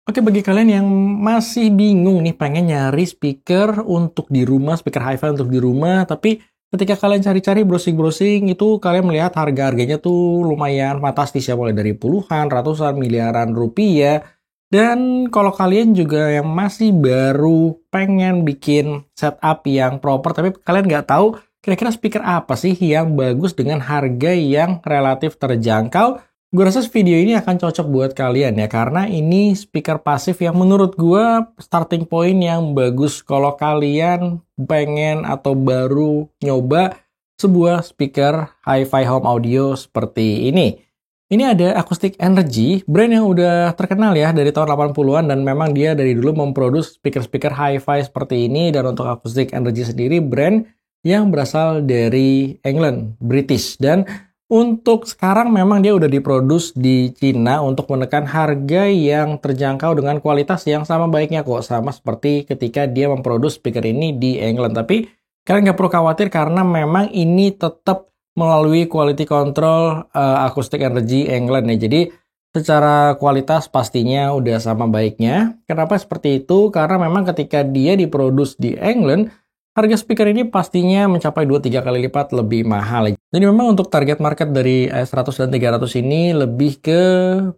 Oke, bagi kalian yang masih bingung nih pengen nyari speaker untuk di rumah, speaker hi-fi untuk di rumah, tapi ketika kalian cari-cari browsing-browsing itu kalian melihat harga-harganya tuh lumayan fantastis ya, mulai dari puluhan, ratusan, miliaran rupiah. Dan kalau kalian juga yang masih baru pengen bikin setup yang proper, tapi kalian nggak tahu kira-kira speaker apa sih yang bagus dengan harga yang relatif terjangkau, gue rasa video ini akan cocok buat kalian ya, karena ini speaker pasif yang menurut gue starting point yang bagus kalau kalian pengen atau baru nyoba sebuah speaker hi-fi home audio seperti ini. Ini ada Acoustic Energy, brand yang udah terkenal ya dari tahun 80-an dan memang dia dari dulu memproduksi speaker-speaker hi-fi seperti ini. Dan untuk Acoustic Energy sendiri brand yang berasal dari England, British. Dan untuk sekarang memang dia udah diproduksi di Cina untuk menekan harga yang terjangkau dengan kualitas yang sama baiknya kok. Sama seperti ketika dia memproduksi speaker ini di England. Tapi kalian nggak perlu khawatir karena memang ini tetap melalui quality control Acoustic Energy England ya. Jadi secara kualitas pastinya udah sama baiknya. Kenapa seperti itu? Karena memang ketika dia diproduksi di England, harga speaker ini pastinya mencapai 2-3 kali lipat lebih mahal. Jadi memang untuk target market dari AS100 dan 300 ini lebih ke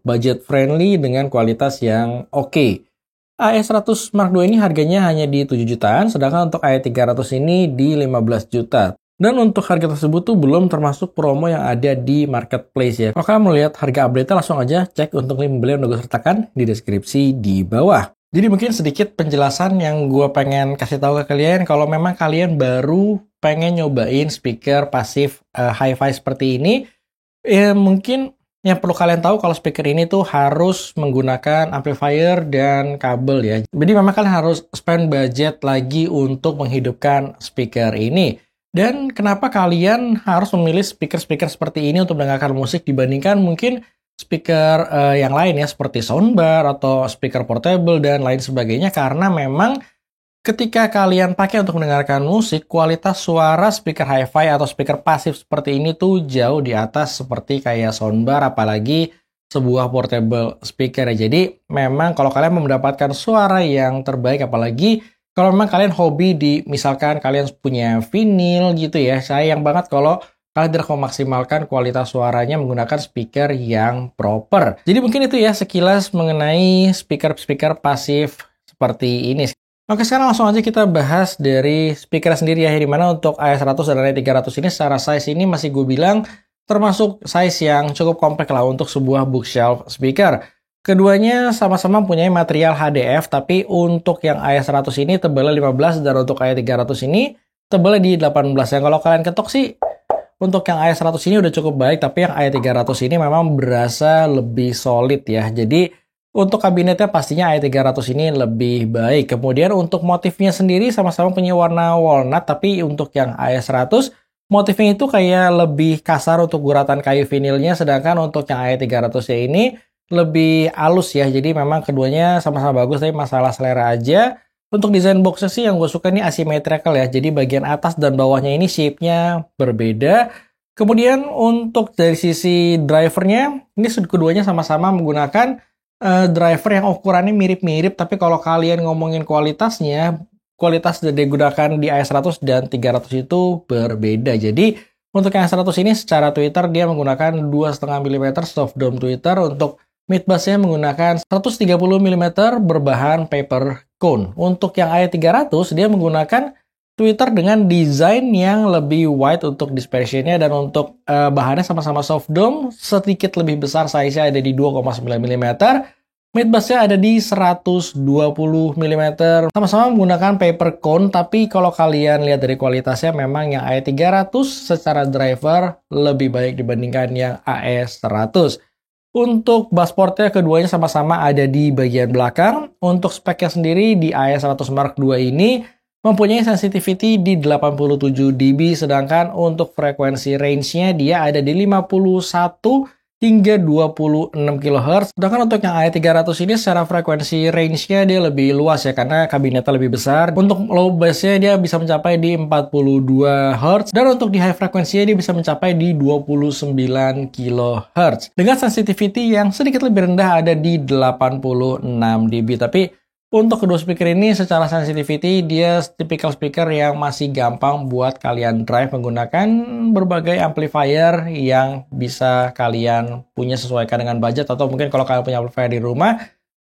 budget friendly dengan kualitas yang oke. AS100 Mark II ini harganya hanya di 7 jutaan, sedangkan untuk AE300 ini di 15 juta. Dan untuk harga tersebut tuh belum termasuk promo yang ada di marketplace ya. Kalau kalian mau lihat harga update-nya langsung aja cek untuk link pembelian udah gue sertakan di deskripsi di bawah. Jadi mungkin sedikit penjelasan yang gue pengen kasih tahu ke kalian kalau memang kalian baru pengen nyobain speaker pasif hi-fi seperti ini, ya mungkin yang perlu kalian tahu kalau speaker ini tuh harus menggunakan amplifier dan kabel ya. Jadi memang kalian harus spend budget lagi untuk menghidupkan speaker ini. Dan kenapa kalian harus memilih speaker-speaker seperti ini untuk mendengarkan musik dibandingkan mungkin speaker yang lain ya, seperti soundbar atau speaker portable dan lain sebagainya, karena memang ketika kalian pakai untuk mendengarkan musik, kualitas suara speaker hi-fi atau speaker pasif seperti ini tuh jauh di atas seperti kayak soundbar, apalagi sebuah portable speaker ya. Jadi memang kalau kalian mau mendapatkan suara yang terbaik, apalagi kalau memang kalian hobi misalkan kalian punya vinyl gitu ya, sayang banget kalau kalian tidak memaksimalkan kualitas suaranya menggunakan speaker yang proper. Jadi mungkin itu ya sekilas mengenai speaker-speaker pasif seperti ini. Oke, sekarang langsung aja kita bahas dari speaker sendiri ya, dimana untuk AS100 dan AS300 ini secara size ini masih gue bilang termasuk size yang cukup kompak lah untuk sebuah bookshelf speaker. Keduanya sama-sama mempunyai material HDF, tapi untuk yang AS100 ini tebalnya 15 dan untuk AS300 ini tebalnya di 18. Yang kalau kalian ketok sih untuk yang AS100 ini udah cukup baik, tapi yang AS300 ini memang berasa lebih solid ya. Jadi untuk kabinetnya pastinya AS300 ini lebih baik. Kemudian untuk motifnya sendiri sama-sama punya warna walnut, tapi untuk yang AS100 motifnya itu kayak lebih kasar untuk guratan kayu vinilnya, sedangkan untuk yang AS300 ya ini lebih halus ya. Jadi memang keduanya sama-sama bagus, tapi masalah selera aja. Untuk desain boxnya sih yang gue suka ini asymmetrical ya. Jadi bagian atas dan bawahnya ini shape-nya berbeda. Kemudian untuk dari sisi drivernya, ini keduanya sama-sama menggunakan driver yang ukurannya mirip-mirip. Tapi kalau kalian ngomongin kualitasnya, kualitas yang digunakan di AS100 dan 300 itu berbeda. Jadi untuk yang AS100 ini secara tweeter dia menggunakan 2,5 mm soft dome tweeter. Untuk midbassnya menggunakan 130 mm berbahan paper cone. Untuk yang AE300 dia menggunakan tweeter dengan desain yang lebih wide untuk dispersionnya, dan untuk bahannya sama-sama soft dome, sedikit lebih besar size-nya ada di 2,9 mm. Midbassnya ada di 120 mm. Sama-sama menggunakan paper cone, tapi kalau kalian lihat dari kualitasnya memang yang AE300 secara driver lebih baik dibandingkan yang AS100. Untuk bass portnya keduanya sama-sama ada di bagian belakang. Untuk speknya sendiri di AS100 Mark II ini mempunyai sensitivity di 87 dB, sedangkan untuk frekuensi range-nya dia ada di 51 hingga 26 kHz. Sedangkan untuk yang AE300 ini secara frekuensi range-nya dia lebih luas ya, karena kabinetnya lebih besar. Untuk low bass-nya dia bisa mencapai di 42 Hz, dan untuk di high frekuensinya dia bisa mencapai di 29 kHz. Dengan sensitivity yang sedikit lebih rendah ada di 86 dB. Tapi untuk kedua speaker ini secara sensitivity dia tipikal speaker yang masih gampang buat kalian drive menggunakan berbagai amplifier yang bisa kalian punya sesuaikan dengan budget, atau mungkin kalau kalian punya amplifier di rumah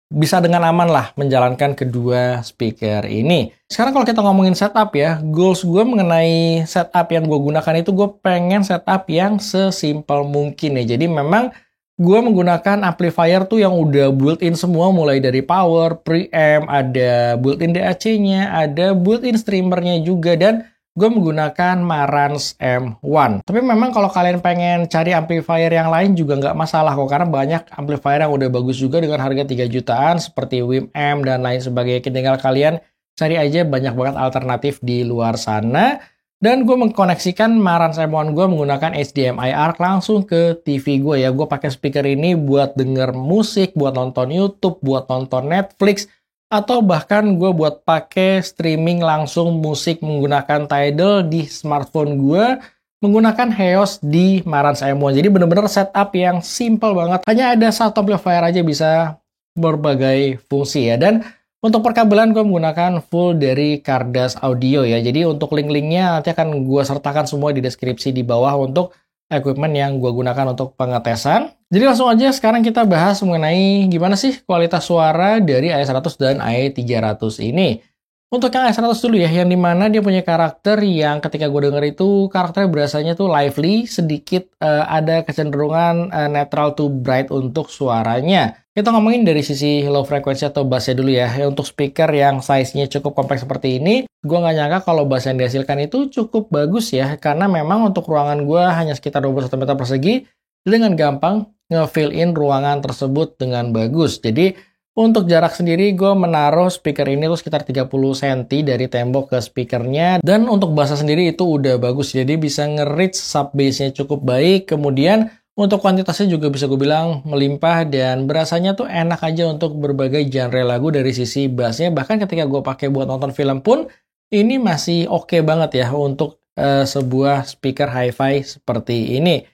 bisa dengan aman lah menjalankan kedua speaker ini. Sekarang kalau kita ngomongin setup ya, goals gue mengenai setup yang gue gunakan itu gue pengen setup yang sesimpel mungkin ya. Jadi memang gue menggunakan amplifier tuh yang udah built-in semua, mulai dari power, preamp, ada built-in DAC-nya, ada built-in streamernya juga, dan gue menggunakan Marantz M1. Tapi memang kalau kalian pengen cari amplifier yang lain juga nggak masalah kok, karena banyak amplifier yang udah bagus juga dengan harga 3 jutaan, seperti Wim M dan lain sebagainya. Tinggal kalian cari aja, banyak banget alternatif di luar sana. Dan gue mengkoneksikan Marantz M1 gue menggunakan HDMI ARC langsung ke TV gue ya. Gue pakai speaker ini buat denger musik, buat nonton YouTube, buat nonton Netflix, atau bahkan gue buat pakai streaming langsung musik menggunakan Tidal di smartphone gue menggunakan Heos di Marantz M1. Jadi bener-bener setup yang simple banget. Hanya ada satu amplifier aja bisa berbagai fungsi ya. Dan untuk perkabelan gue menggunakan full dari Cardas Audio ya. Jadi untuk link-linknya nanti akan gue sertakan semua di deskripsi di bawah untuk equipment yang gue gunakan untuk pengetesan. Jadi langsung aja sekarang kita bahas mengenai gimana sih kualitas suara dari AE100 dan AE300 ini. Untuk yang AE100 dulu ya, yang dimana dia punya karakter yang ketika gue denger itu karakternya berasanya tuh lively, sedikit ada kecenderungan netral to bright untuk suaranya. Kita ngomongin dari sisi low frequency atau bassnya dulu ya. Untuk speaker yang size-nya cukup kompleks seperti ini, gue nggak nyangka kalau bass yang dihasilkan itu cukup bagus ya. Karena memang untuk ruangan gue hanya sekitar 21 meter persegi, dengan gampang nge-fill in ruangan tersebut dengan bagus. Jadi untuk jarak sendiri gue menaruh speaker ini tuh sekitar 30 cm dari tembok ke speakernya. Dan untuk bassnya sendiri itu udah bagus. Jadi bisa nge-reach sub bass-nya cukup baik. Kemudian untuk kuantitasnya juga bisa gue bilang melimpah dan berasanya tuh enak aja untuk berbagai genre lagu dari sisi bassnya. Bahkan ketika gue pakai buat nonton film pun ini masih oke banget ya untuk sebuah speaker hi-fi seperti ini.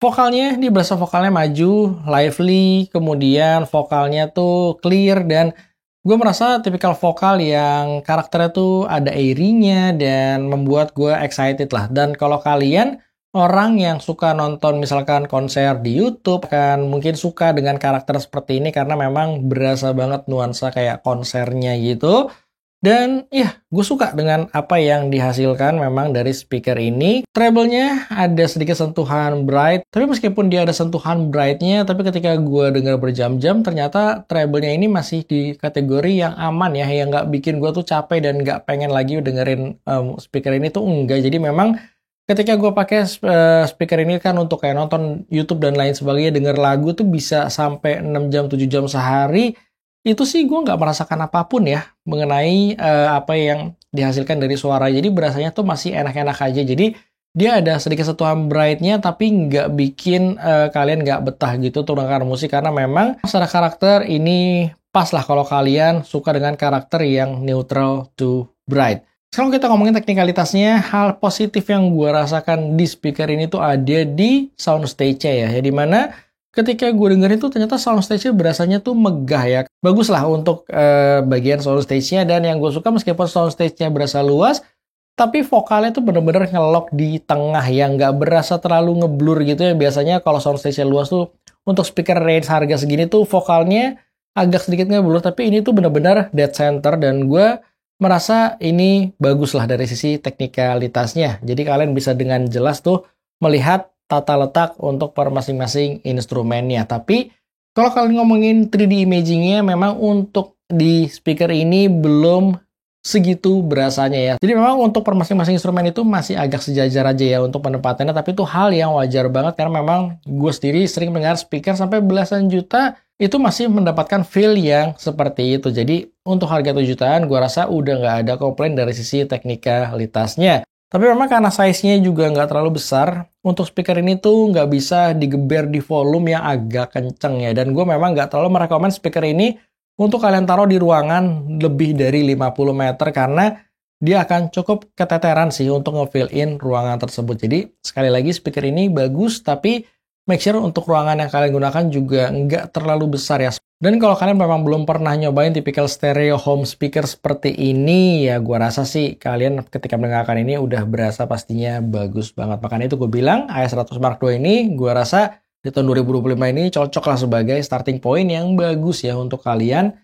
Vokalnya, dia berasa vokalnya maju, lively, kemudian vokalnya tuh clear, dan gue merasa tipikal vokal yang karakternya tuh ada airy-nya dan membuat gue excited lah. Dan kalau kalian orang yang suka nonton misalkan konser di YouTube, kan mungkin suka dengan karakter seperti ini karena memang berasa banget nuansa kayak konsernya gitu. Dan ya, gue suka dengan apa yang dihasilkan memang dari speaker ini. Treble-nya ada sedikit sentuhan bright, tapi meskipun dia ada sentuhan bright-nya, tapi ketika gue dengar berjam-jam, ternyata treble-nya ini masih di kategori yang aman ya, yang nggak bikin gue tuh capek dan nggak pengen lagi dengerin speaker ini tuh enggak. Jadi memang ketika gue pakai speaker ini kan untuk kayak nonton YouTube dan lain sebagainya, denger lagu tuh bisa sampai 6 jam, 7 jam sehari. Itu sih gue nggak merasakan apapun ya mengenai apa yang dihasilkan dari suara. Jadi berasanya tuh masih enak-enak aja. Jadi dia ada sedikit sentuhan bright-nya tapi nggak bikin kalian nggak betah gitu untuk dengar musik. Karena memang secara karakter ini pas lah kalau kalian suka dengan karakter yang neutral to bright. Sekarang kita ngomongin teknikalitasnya, hal positif yang gue rasakan di speaker ini tuh ada di soundstage-nya ya. Di mana ketika gue dengerin tuh ternyata soundstage-nya berasanya tuh megah ya. Bagus lah untuk bagian soundstage-nya, dan yang gue suka meskipun soundstage-nya berasa luas, tapi vokalnya tuh bener-bener ngelok di tengah ya, nggak berasa terlalu ngeblur gitu ya. Biasanya kalau soundstage-nya luas tuh untuk speaker range harga segini tuh vokalnya agak sedikit ngeblur, tapi ini tuh bener-bener dead center, dan gue merasa ini bagus lah dari sisi teknikalitasnya. Jadi kalian bisa dengan jelas tuh melihat tata letak untuk per masing-masing instrumennya. Tapi kalau kalian ngomongin 3D imaging-nya, memang untuk di speaker ini belum segitu berasanya ya. Jadi memang untuk per masing-masing instrumen itu masih agak sejajar aja ya untuk penempatannya. Tapi itu hal yang wajar banget karena memang gue sendiri sering mendengar speaker sampai belasan juta itu masih mendapatkan feel yang seperti itu. Jadi untuk harga 7 jutaan gue rasa udah nggak ada komplain dari sisi teknikalitasnya. Tapi memang karena size-nya juga nggak terlalu besar, untuk speaker ini tuh nggak bisa digeber di volume yang agak kenceng ya. Dan gue memang nggak terlalu merekomend speaker ini untuk kalian taruh di ruangan lebih dari 50 meter karena dia akan cukup keteteran sih untuk nge-fill in ruangan tersebut. Jadi sekali lagi speaker ini bagus, tapi make sure untuk ruangan yang kalian gunakan juga nggak terlalu besar ya. Dan kalau kalian memang belum pernah nyobain tipikal stereo home speaker seperti ini, ya gua rasa sih kalian ketika mendengarkan ini udah berasa pastinya bagus banget. Makanya itu gue bilang AS100 Mark II ini gua rasa di tahun 2025 ini cocok lah sebagai starting point yang bagus ya untuk kalian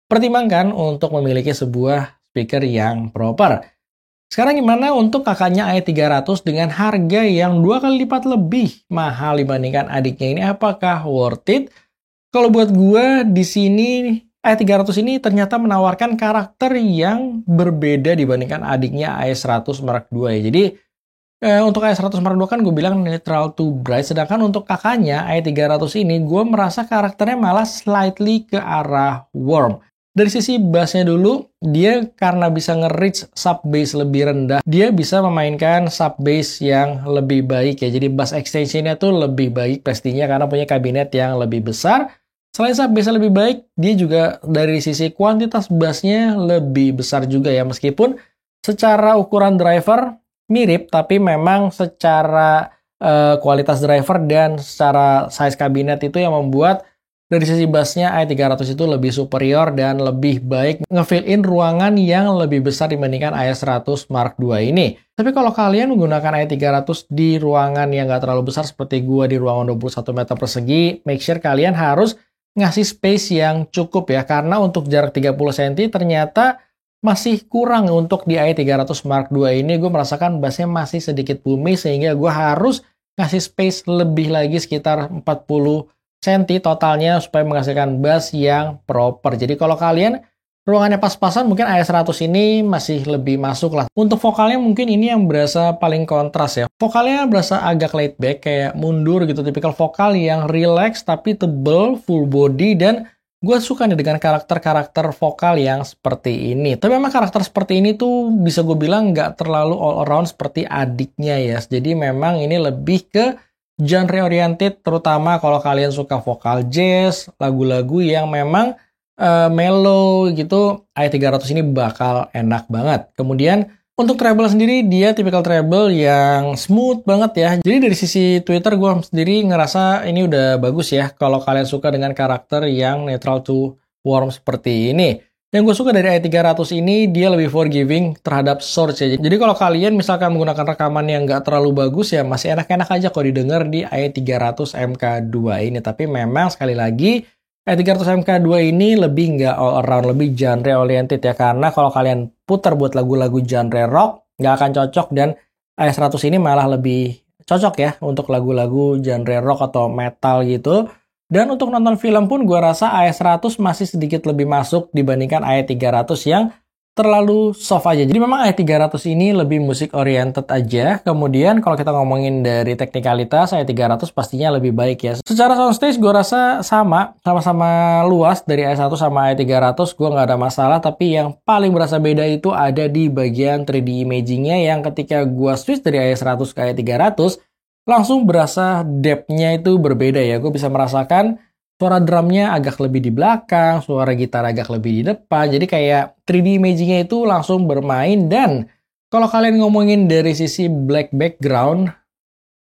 pertimbangkan untuk memiliki sebuah speaker yang proper. Sekarang gimana untuk kakaknya i300 dengan harga yang 2 kali lipat lebih mahal dibandingkan adiknya ini? Apakah worth it? Kalau buat gue di sini i300 ini ternyata menawarkan karakter yang berbeda dibandingkan adiknya i100 Mark II ya. Jadi untuk i100 Mark II kan gue bilang neutral to bright, sedangkan untuk kakaknya i300 ini gue merasa karakternya malah slightly ke arah warm. Dari sisi bassnya dulu, dia karena bisa nge-reach sub bass lebih rendah, dia bisa memainkan sub bass yang lebih baik ya. Jadi bass extensionnya tuh lebih baik pastinya karena punya kabinet yang lebih besar. Selain sub bass lebih baik, dia juga dari sisi kuantitas bassnya lebih besar juga ya. Meskipun secara ukuran driver mirip, tapi memang secara kualitas driver dan secara size kabinet itu yang membuat dari sisi bassnya i300 itu lebih superior dan lebih baik nge-fill in ruangan yang lebih besar dibandingkan i100 Mark II ini. Tapi kalau kalian menggunakan i300 di ruangan yang nggak terlalu besar seperti gua di ruangan 21 meter persegi, make sure kalian harus ngasih space yang cukup ya, karena untuk jarak 30 cm ternyata masih kurang untuk di i300 Mark II ini. Gue merasakan bassnya masih sedikit boomy sehingga gue harus ngasih space lebih lagi sekitar 40 cm totalnya supaya menghasilkan bass yang proper. Jadi kalau kalian ruangannya pas-pasan, mungkin i100 ini masih lebih masuk lah. Untuk vokalnya mungkin ini yang berasa paling kontras ya. Vokalnya berasa agak laid back, kayak mundur gitu. Tipikal vokal yang relax tapi tebel, full body, dan gue suka nih dengan karakter-karakter vokal yang seperti ini. Tapi memang karakter seperti ini tuh bisa gue bilang nggak terlalu all around seperti adiknya ya. Jadi memang ini lebih ke genre oriented, terutama kalau kalian suka vokal jazz, lagu-lagu yang memang mellow gitu, i300 ini bakal enak banget. Kemudian untuk treble sendiri, dia tipikal treble yang smooth banget ya. Jadi dari sisi Twitter gue sendiri ngerasa ini udah bagus ya kalau kalian suka dengan karakter yang neutral to warm seperti ini. Yang gue suka dari i300 ini, dia lebih forgiving terhadap source ya. Jadi kalau kalian misalkan menggunakan rekaman yang nggak terlalu bagus ya, masih enak-enak aja kalau didengar di i300 MK2 ini. Tapi memang sekali lagi, i300 MK2 ini lebih nggak all around, lebih genre oriented ya. Karena kalau kalian putar buat lagu-lagu genre rock, nggak akan cocok. Dan i100 ini malah lebih cocok ya untuk lagu-lagu genre rock atau metal gitu. Dan untuk nonton film pun gue rasa i100 masih sedikit lebih masuk dibandingkan i300 yang terlalu soft aja. Jadi memang i300 ini lebih musik oriented aja. Kemudian kalau kita ngomongin dari teknikalitas, i300 pastinya lebih baik ya. Secara soundstage gue rasa sama-sama luas dari i1 sama i300, gue nggak ada masalah. Tapi yang paling berasa beda itu ada di bagian 3D imagingnya, yang ketika gue switch dari i100 ke i300, langsung berasa depth-nya itu berbeda ya. Gue bisa merasakan suara drumnya agak lebih di belakang, suara gitar agak lebih di depan. Jadi kayak 3D imaging-nya itu langsung bermain. Dan kalau kalian ngomongin dari sisi black background,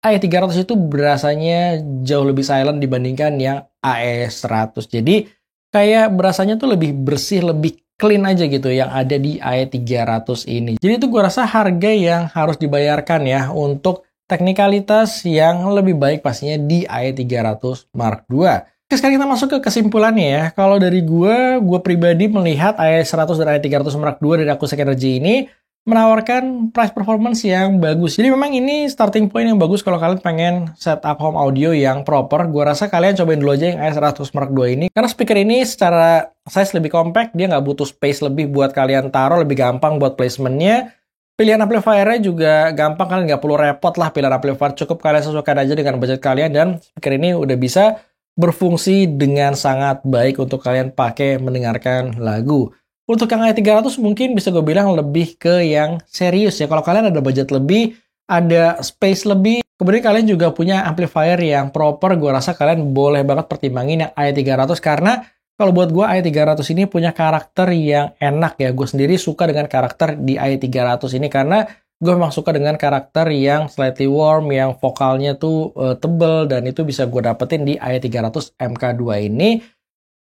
i300 itu berasanya jauh lebih silent dibandingkan yang AE100. Jadi kayak berasanya tuh lebih bersih, lebih clean aja gitu yang ada di i300 ini. Jadi itu gue rasa harga yang harus dibayarkan ya untuk teknikalitas yang lebih baik pastinya di i300 Mark II. Oke, sekarang kita masuk ke kesimpulannya ya. Kalau dari gue pribadi melihat i100 dan i300 Mark II dari Acoustic Energy ini menawarkan price performance yang bagus. Jadi memang ini starting point yang bagus kalau kalian pengen setup home audio yang proper. Gue rasa kalian cobain dulu aja yang i100 Mark II ini. Karena speaker ini secara size lebih compact, dia nggak butuh space lebih buat kalian taruh, lebih gampang buat placementnya. Pilihan amplifiernya juga gampang, kalian nggak perlu repot lah pilihan amplifier. Cukup kalian sesuaikan aja dengan budget kalian, dan speaker ini udah bisa berfungsi dengan sangat baik untuk kalian pakai mendengarkan lagu. Untuk yang i300 mungkin bisa gue bilang lebih ke yang serius ya. Kalau kalian ada budget lebih, ada space lebih, kemudian kalian juga punya amplifier yang proper, gue rasa kalian boleh banget pertimbangin yang i300 karena kalau buat gue i300 ini punya karakter yang enak ya. Gue sendiri suka dengan karakter di i300 ini karena gue memang suka dengan karakter yang slightly warm, yang vokalnya tuh tebel, dan itu bisa gue dapetin di i300 MK2 ini.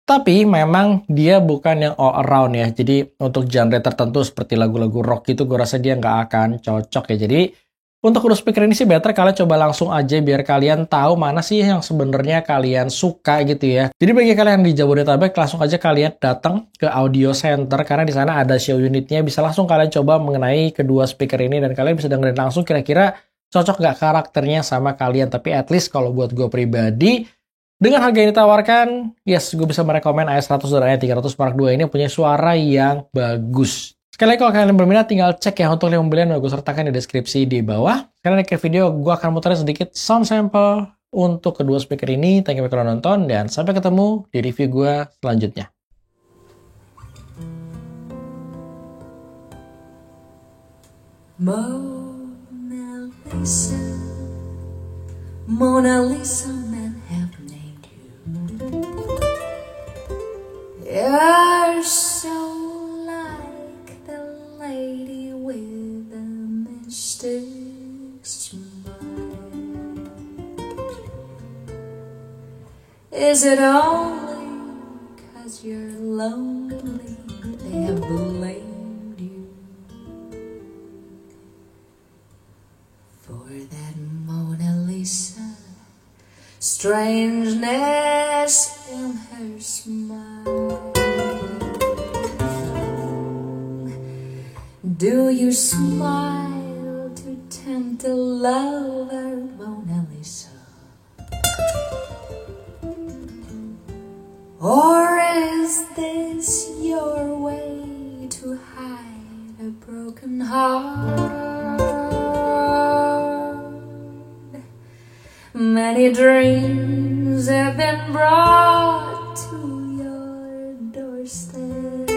Tapi memang dia bukan yang all around ya. Jadi untuk genre tertentu seperti lagu-lagu rock gitu gue rasa dia nggak akan cocok ya. Jadi untuk kedua speaker ini sih better kalian coba langsung aja biar kalian tahu mana sih yang sebenarnya kalian suka gitu ya. Jadi bagi kalian di Jabodetabek langsung aja kalian datang ke Audio Center karena di sana ada show unitnya. Bisa langsung kalian coba mengenai kedua speaker ini dan kalian bisa dengerin langsung kira-kira cocok nggak karakternya sama kalian. Tapi at least kalau buat gue pribadi, dengan harga yang ditawarkan, yes, gue bisa merekomen i100 dan i300 Mark II ini punya suara yang bagus. Sekali lagi kalau kalian berminat, tinggal cek ya untuk link pembelian yang gue sertakan di deskripsi di bawah. Karena di video, gue akan muterin sedikit sound sample untuk kedua speaker ini. Thank you kalau nonton, dan sampai ketemu di review gue selanjutnya. Mona Lisa, Mona Lisa, men have named you. You're so like the lady with the mystic smile. Is it only 'cause you're lonely they have blamed you for that Mona Lisa strangeness in her smile? Do you smile to tempt a lover, Mona Lisa? Or is this your way to hide a broken heart? Many dreams have been brought to your doorstep.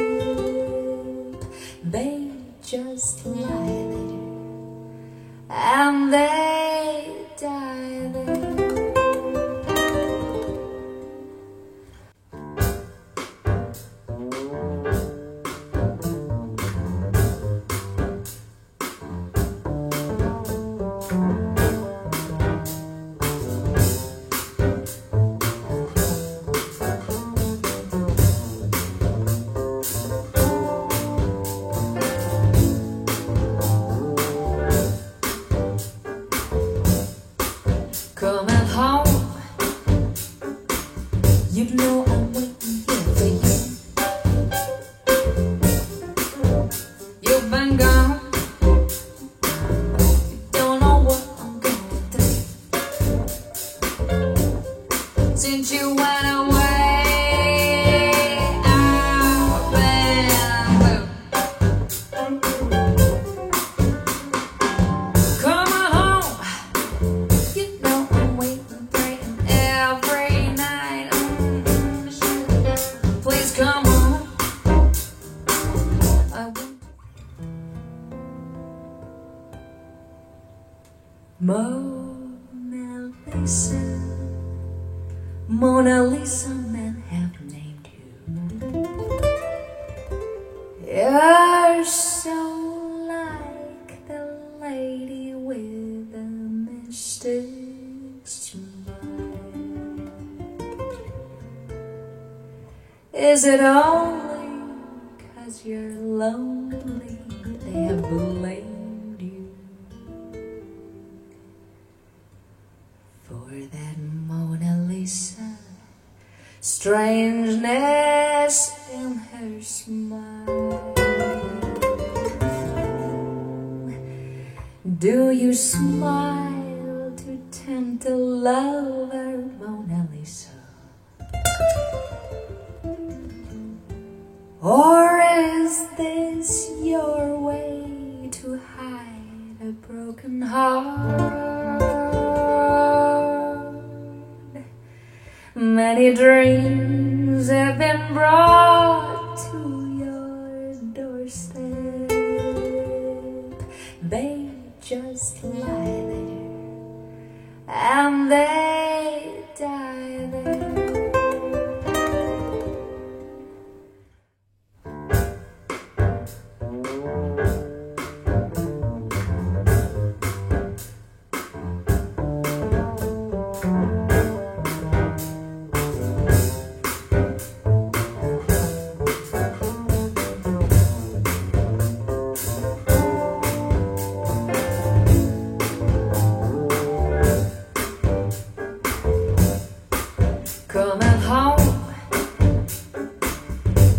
They just lie there and they die there. Coming home, you know I'm waiting here for you. You've been gone, you don't know what I'm going through. Since you went away, I've been blue. Coming home, you know I'm waiting, praying every night. Please come home. I want Mona Lisa, Mona Lisa, men have named you. You're so like the lady with the mystic smile. Is it only 'cause you're lonely they have blamed you for that Mona Lisa strangeness in her smile? Do you smile to tempt a lover, Mona Lisa? Or is this your way to hide a broken heart? Many dreams have been brought to your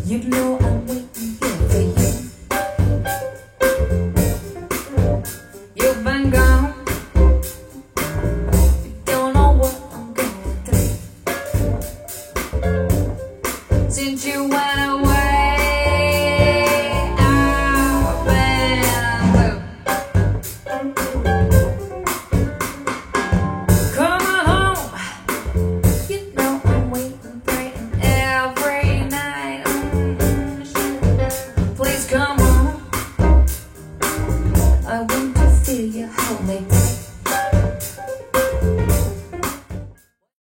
You know I'm